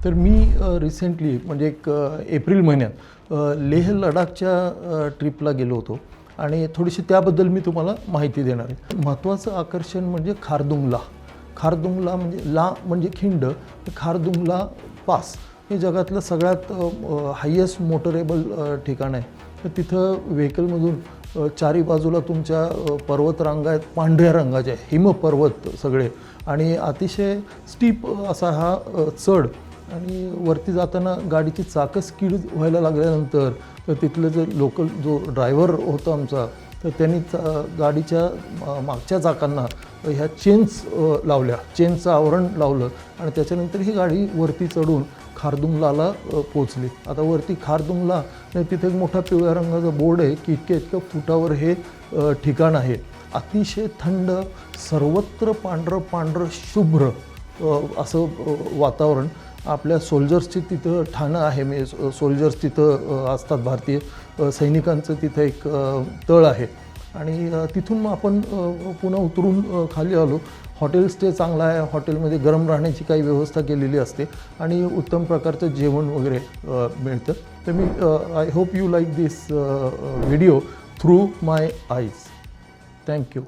तर मी रिसेंटली म्हणजे एक एप्रिल महिन्यात लेह लडाखच्या ट्रिपला गेलो होतो आणि थोडीशी त्याबद्दल मी तुम्हाला माहिती देणार आहे. महत्त्वाचं आकर्षण म्हणजे खारदुंगला. खारदुंगला म्हणजे ला म्हणजे खिंड, खारदुंगला पास हे जगातलं सगळ्यात हायेस्ट मोटरेबल ठिकाण आहे. तर तिथं व्हेकलमधून चारी बाजूला तुमच्या पर्वतरांगा आहेत, पांढऱ्या रंगाच्या हिमपर्वत सगळे, आणि अतिशय स्टीप असा हा चढ. आणि वरती जाताना गाडीची चाकं स्किड व्हायला लागल्यानंतर तर तिथलं जे लोकल जो ड्रायव्हर होता आमचा, तर त्यांनी गाडीच्या मागच्या चाकांना ह्या चेन्स लावल्या, चेनचं आवरण लावलं आणि त्याच्यानंतर ही गाडी वरती चढून खारदुंगलाला पोचली. आता वरती खारदुंगला तिथे एक मोठा पिवळ्या रंगाचा बोर्ड आहे की इतक्या फुटावर हे ठिकाण आहे. अतिशय थंड, सर्वत्र पांढरं पांढरं शुभ्र असं वातावरण. आपल्या सोल्जर्सची तिथं ठाणं आहे, म्हणजे सोल्जर्स तिथं असतात, भारतीय सैनिकांचं तिथं एक तळ आहे. आणि तिथून मग आपण पुन्हा उतरून खाली आलो. हॉटेल स्टे चांगला आहे, हॉटेलमध्ये गरम राहण्याची काही व्यवस्था केलेली असते आणि उत्तम प्रकारचं जेवण वगैरे मिळतं. तर मी I hope you like this video through my eyes. Thank you.